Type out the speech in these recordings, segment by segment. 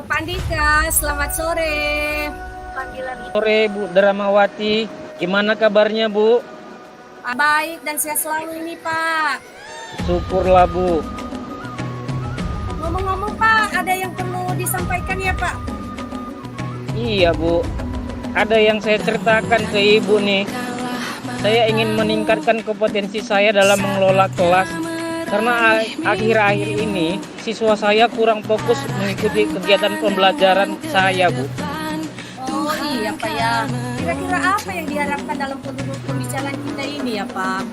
Pak Andika, selamat sore. Sore Bu Dramawati, gimana kabarnya Bu? Baik dan sehat selalu ini Pak. Syukurlah Bu. Ngomong-ngomong Pak, ada yang perlu disampaikan ya Pak? Iya Bu, ada yang saya ceritakan ke Ibu nih. Saya ingin meningkatkan kompetensi saya dalam mengelola kelas. Karena akhir-akhir ini siswa saya kurang fokus mengikuti kegiatan pembelajaran saya Bu. Oh iya Pak ya. Kira-kira apa yang diharapkan dalam pembicaraan kita ini ya Pak?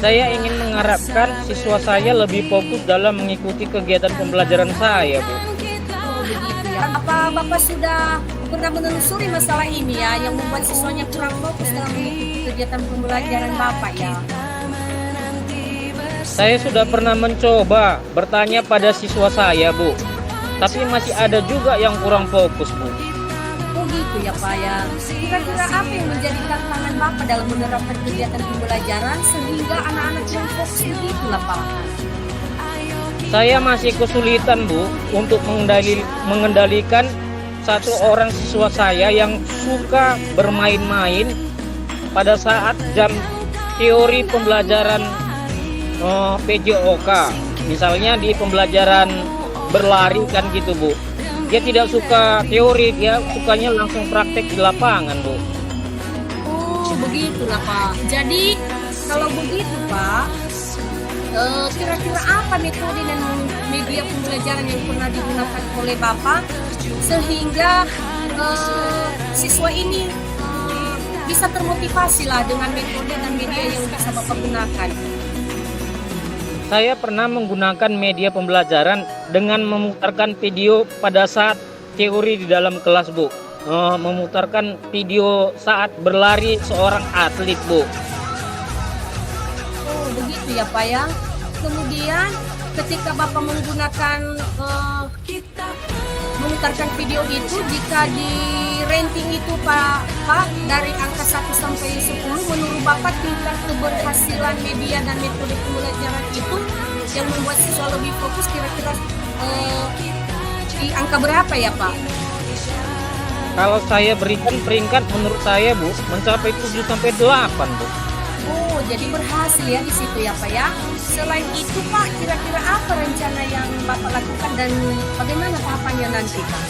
Saya ingin mengharapkan siswa saya lebih fokus dalam mengikuti kegiatan pembelajaran saya Bu. Oh begitu ya. Apa Bapak sudah pernah menelusuri masalah ini ya yang membuat siswanya kurang fokus dalam mengikuti kegiatan pembelajaran Bapak ya? Saya sudah pernah mencoba bertanya pada siswa saya Bu, tapi masih ada juga yang kurang fokus Bu. Oh gitu ya Pak ya. Kira-kira apa yang menjadi tantangan Bapak dalam menerapkan kegiatan pembelajaran sehingga anak-anak yang fokus begitulah Pak? Saya masih kesulitan Bu untuk mengendalikan satu orang siswa saya yang suka bermain-main pada saat jam teori pembelajaran PJOK. Misalnya di pembelajaran berlari kan gitu Bu. Dia tidak suka teori, dia sukanya langsung praktek di lapangan Bu. Oh begitulah Pak. Jadi kalau begitu Pak, kira-kira apa metode dan media pembelajaran yang pernah digunakan oleh Bapak sehingga siswa ini bisa termotivasi lah dengan metode dan media yang bisa Bapak gunakan? Saya pernah menggunakan media pembelajaran dengan memutarkan video pada saat teori di dalam kelas Bu. Memutarkan video saat berlari seorang atlet Bu. Oh begitu ya Pak ya. Kemudian ketika Bapak menggunakan memutarkan video itu, jika di ranking itu Pak dari angka 1 sampai 10, menurut Bapak tingkat keberhasilan media dan metode pembelajaran itu yang membuat siswa lebih fokus kira-kira di angka berapa ya Pak? Kalau saya berikan peringkat menurut saya Bu mencapai 7 sampai 8 Bu. Oh, jadi berhasil ya di situ ya Pak ya. Selain itu Pak, kira-kira apa rencana yang Bapak lakukan dan bagaimana tahapannya nanti Pak?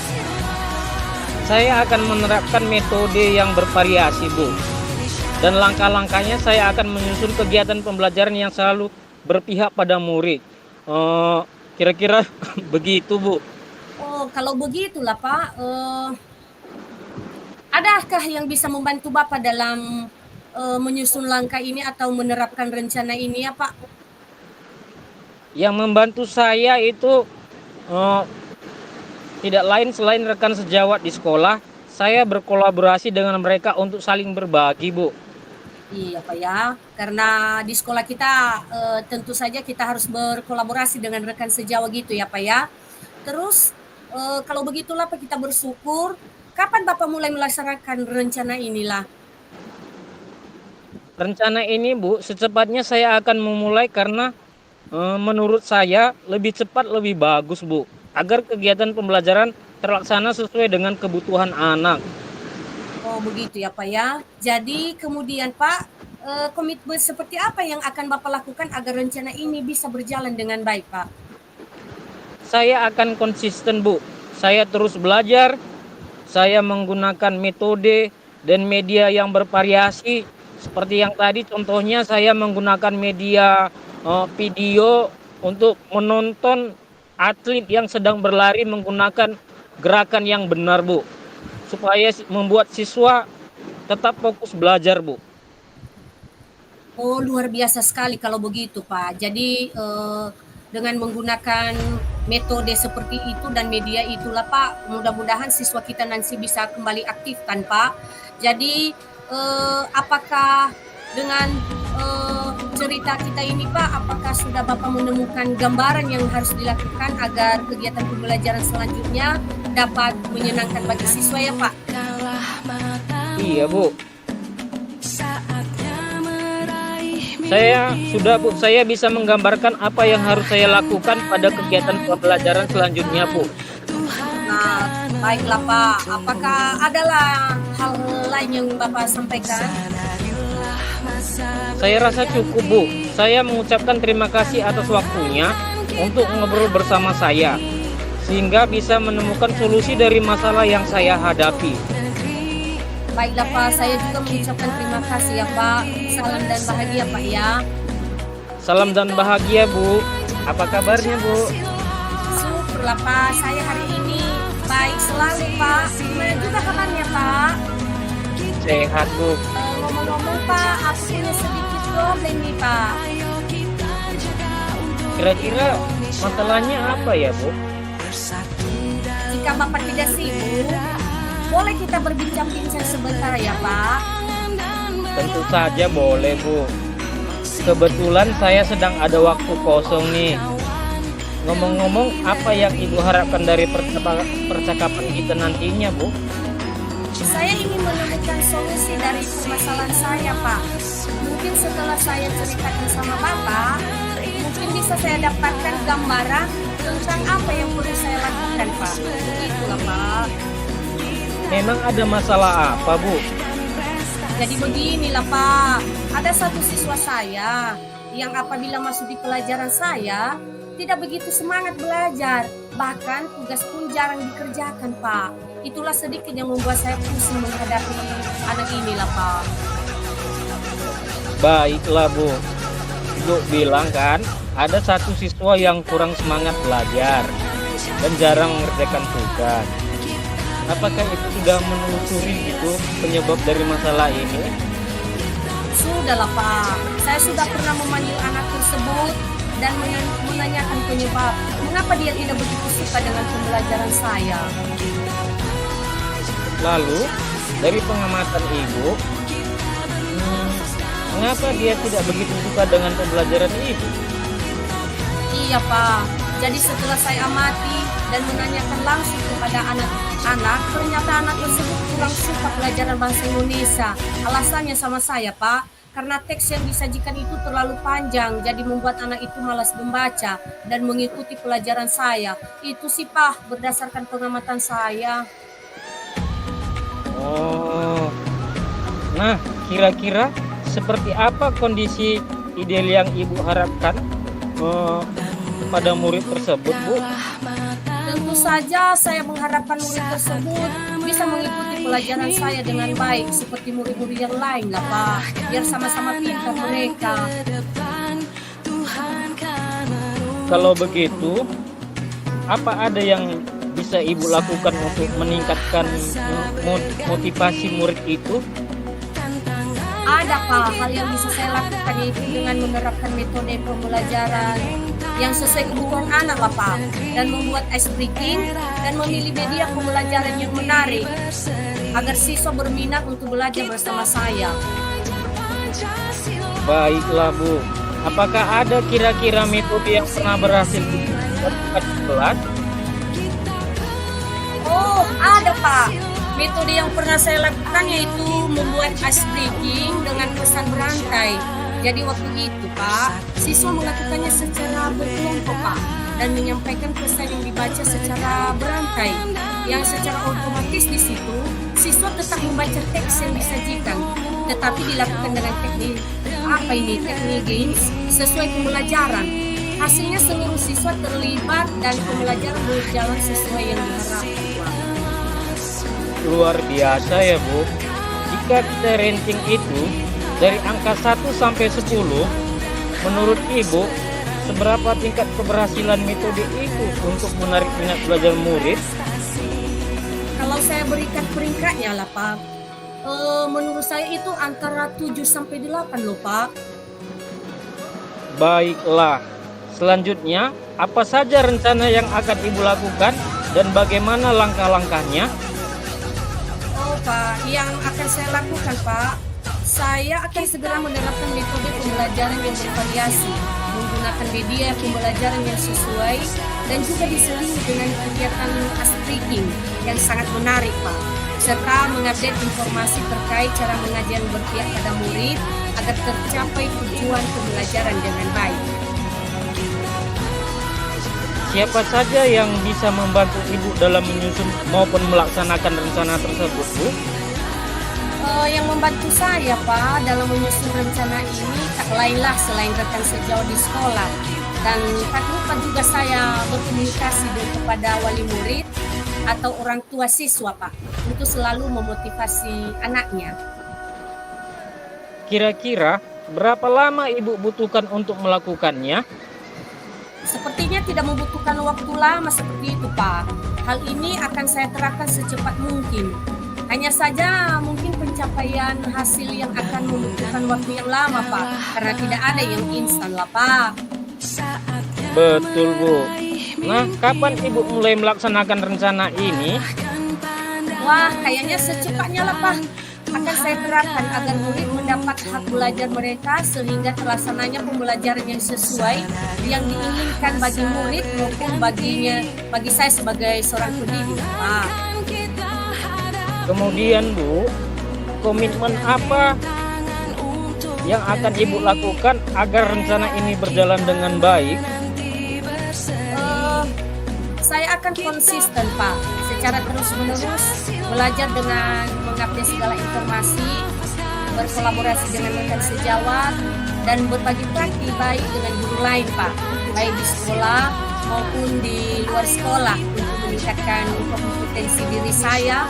Saya akan menerapkan metode yang bervariasi Bu. Dan langkah-langkahnya saya akan menyusun kegiatan pembelajaran yang selalu berpihak pada murid. Kira-kira begitu Bu. Oh, kalau begitulah Pak, adakah yang bisa membantu Bapak dalam menyusun langkah ini atau menerapkan rencana ini ya Pak? Yang membantu saya itu tidak lain selain rekan sejawat di sekolah. Saya berkolaborasi dengan mereka untuk saling berbagi Bu. Iya Pak ya, karena di sekolah kita tentu saja kita harus berkolaborasi dengan rekan sejawat gitu ya Pak ya. Terus kalau begitulah Pak, kita bersyukur. Kapan Bapak mulai melaksanakan rencana inilah? Rencana ini Bu, secepatnya saya akan memulai karena menurut saya lebih cepat lebih bagus Bu, agar kegiatan pembelajaran terlaksana sesuai dengan kebutuhan anak. Oh begitu ya Pak ya. Jadi kemudian Pak, komitmen seperti apa yang akan Bapak lakukan agar rencana ini bisa berjalan dengan baik Pak? Saya akan konsisten Bu. Saya terus belajar. Saya menggunakan metode dan media yang bervariasi. Seperti yang tadi contohnya saya menggunakan media video untuk menonton atlet yang sedang berlari menggunakan gerakan yang benar Bu. Supaya membuat siswa tetap fokus belajar Bu. Oh luar biasa sekali kalau begitu Pak. Jadi dengan menggunakan metode seperti itu dan media itulah Pak, mudah-mudahan siswa kita nanti bisa kembali aktif kan Pak. Jadi apakah dengan cerita kita ini Pak, apakah sudah Bapak menemukan gambaran yang harus dilakukan agar kegiatan pembelajaran selanjutnya dapat menyenangkan bagi siswa ya Pak? Iya Bu. Saya bisa menggambarkan apa yang harus saya lakukan pada kegiatan pembelajaran selanjutnya Bu. Nah, baiklah Pak. Apakah adalah hal lain yang Bapak sampaikan? Saya rasa cukup, Bu. Saya mengucapkan terima kasih atas waktunya untuk ngobrol bersama saya, sehingga bisa menemukan solusi dari masalah yang saya hadapi. Baiklah Pak, saya juga mengucapkan terima kasih ya Pak. Salam dan bahagia Pak ya. Salam dan bahagia, Bu. Apa kabarnya, Bu? Syukurlah Pak, saya hari ini baik selalu Pak. Gimana juga kabarnya Pak? Sehat, Bu. Ngomong-ngomong Pak, aku punya sedikit problem nih Pak. Kira-kira masalahnya apa ya, Bu? Jika Bapak tidak sibuk, boleh kita berbincang-bincang sebentar ya Pak? Tentu saja boleh, Bu. Kebetulan saya sedang ada waktu kosong nih. Ngomong-ngomong, apa yang Ibu harapkan dari percakapan kita nantinya, Bu? Saya ingin menemukan solusi dari permasalahan saya Pak. Mungkin setelah saya ceritakan sama Bapak, mungkin bisa saya dapatkan gambaran tentang apa yang perlu saya lakukan Pak. Begitulah Pak. Memang ada masalah apa, Bu? Jadi beginilah Pak, ada satu siswa saya yang apabila masuk di pelajaran saya tidak begitu semangat belajar, bahkan tugas pun jarang dikerjakan Pak. Itulah sedikit yang membuat saya pusing menghadapi anak inilah Pak. Baiklah, Bu. Ibu bilang kan, ada satu siswa yang kurang semangat belajar dan jarang mengerjakan tugas. Apakah itu sudah menelusuri itu penyebab dari masalah ini? Sudahlah Pak, saya sudah pernah memanggil anak tersebut dan menanyakan penyebab mengapa dia tidak begitu suka dengan pembelajaran saya. Lalu, dari pengamatan Ibu, mengapa dia tidak begitu suka dengan pembelajaran Ibu? Iya Pak, jadi setelah saya amati dan menanyakan langsung kepada anak-anak, ternyata anak tersebut kurang suka pelajaran bahasa Indonesia. Alasannya sama saya Pak, karena teks yang disajikan itu terlalu panjang, jadi membuat anak itu malas membaca dan mengikuti pelajaran saya. Itu sih Pak, berdasarkan pengamatan saya. Oh, nah kira-kira seperti apa kondisi ideal yang Ibu harapkan pada murid tersebut, Bu? Tentu saja saya mengharapkan murid tersebut bisa mengikuti pelajaran saya dengan baik seperti murid-murid yang lain lah Pak, biar sama-sama pintar mereka. Kalau begitu, apa ada yang bisa Ibu lakukan untuk meningkatkan motivasi murid itu? Ada Pak, hal yang bisa saya lakukan yaitu dengan menerapkan metode pembelajaran yang sesuai kebutuhan anak lah Pak, dan membuat ice breaking dan memilih media pembelajaran yang menarik agar siswa berminat untuk belajar bersama saya. Baiklah, Bu. Apakah ada kira-kira metode yang pernah berhasil dilakukan di kelas? Oh, ada Pak. Metode yang pernah saya lakukan yaitu membuat ice breaking dengan pesan berantai. Jadi waktu itu Pak, siswa melakukannya secara berkelompok Pak, dan menyampaikan pesan yang dibaca secara berantai. Yang secara otomatis di situ, siswa tetap membaca teks yang disajikan, tetapi dilakukan dengan teknik teknik games sesuai pembelajaran. Hasilnya seluruh siswa terlibat dan pembelajaran berjalan sesuai yang diharapkan. Luar biasa ya, Bu. Jika kita ranking itu dari angka 1 sampai 10, menurut Ibu, seberapa tingkat keberhasilan metode itu untuk menarik minat belajar murid? Kalau saya berikan peringkatnya lah Pak, menurut saya itu antara 7 sampai 8 loh Pak. Baiklah. Selanjutnya, apa saja rencana yang akan Ibu lakukan dan bagaimana langkah-langkahnya? Oh Pak, yang akan saya lakukan Pak, saya akan segera menerapkan metode pembelajaran yang bervariasi, menggunakan media pembelajaran yang sesuai, dan juga diselingi dengan kegiatan speaking yang sangat menarik Pak, serta mengupdate informasi terkait cara mengajar yang berpihak pada murid agar tercapai tujuan pembelajaran dengan baik. Siapa saja yang bisa membantu Ibu dalam menyusun maupun melaksanakan rencana tersebut, Bu? Yang membantu saya Pak dalam menyusun rencana ini tak lainlah selain rekan sejauh di sekolah, dan tak lupa juga saya berkomunikasi dengan kepada wali murid atau orang tua siswa Pak untuk selalu memotivasi anaknya. Kira-kira berapa lama Ibu butuhkan untuk melakukannya? Sepertinya tidak membutuhkan waktu lama seperti itu Pak. Hal ini akan saya terapkan secepat mungkin. Hanya saja mungkin pencapaian hasil yang akan membutuhkan waktu yang lama Pak, karena tidak ada yang instan lah Pak. Betul, Bu. Nah, kapan Ibu mulai melaksanakan rencana ini? Wah, kayaknya secepatnya lah Pak. Akan saya terapkan agar murid mendapat hak belajar mereka sehingga terlaksananya pembelajaran yang sesuai yang diinginkan bagi murid maupun bagi saya sebagai seorang pendidik. Pak. Kemudian, Bu, komitmen apa yang akan Ibu lakukan agar rencana ini berjalan dengan baik? Saya akan konsisten Pak, secara terus-menerus belajar dengan mengupdate segala informasi, berkolaborasi dengan rekan sejawat, dan berbagi praktik baik dengan guru lain Pak, baik di sekolah maupun di luar sekolah untuk meningkatkan kompetensi diri saya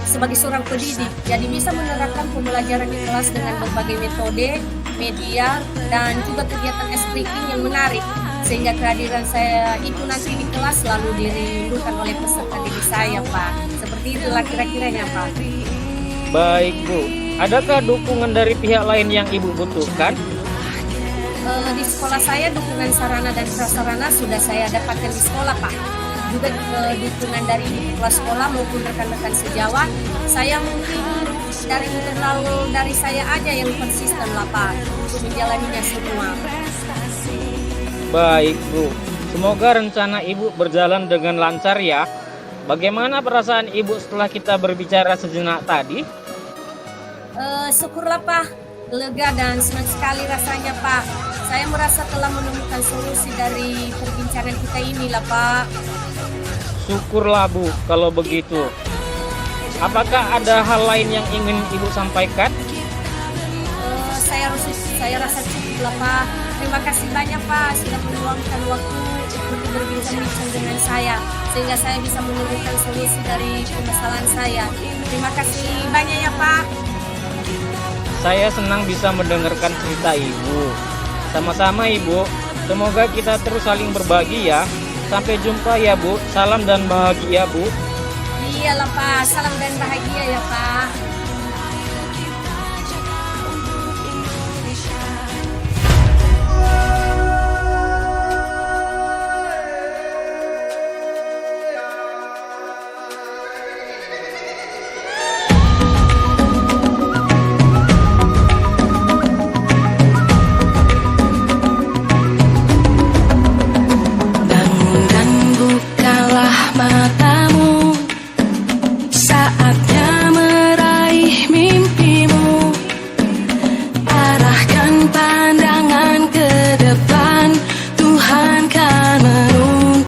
sebagai seorang pendidik. Jadi bisa menerapkan pembelajaran di kelas dengan berbagai metode, media, dan juga kegiatan speaking yang menarik, sehingga kehadiran saya itu nanti di kelas selalu dirindukan oleh peserta didik saya Pak. Seperti itulah kira-kiranya Pak. Baik, Bu. Adakah dukungan dari pihak lain yang Ibu butuhkan? Di sekolah saya dukungan sarana dan prasarana sudah saya dapatkan di sekolah Pak. Juga dukungan dari kepala sekolah maupun rekan-rekan sejawat. Saya mungkin dari internal dari saya aja yang konsisten lah Pak untuk menjalaninya semua. Baik, Bu. Semoga rencana Ibu berjalan dengan lancar ya. Bagaimana perasaan Ibu setelah kita berbicara sejenak tadi? Syukurlah Pak, lega dan senang sekali rasanya Pak. Saya merasa telah menemukan solusi dari perbincangan kita inilah Pak. Syukurlah, Bu, kalau begitu. Apakah ada hal lain yang ingin Ibu sampaikan? Saya rasa cukup lah Pak. Terima kasih banyak Pak sudah meluangkan waktu untuk berbincang-bincang dengan saya, sehingga saya bisa menemukan solusi dari permasalahan saya. Terima kasih banyak ya Pak. Saya senang bisa mendengarkan cerita Ibu. Sama-sama Ibu. Semoga kita terus saling berbagi ya. Sampai jumpa ya Bu. Salam dan bahagia Bu. Iyalah Pak, salam dan bahagia ya Pak.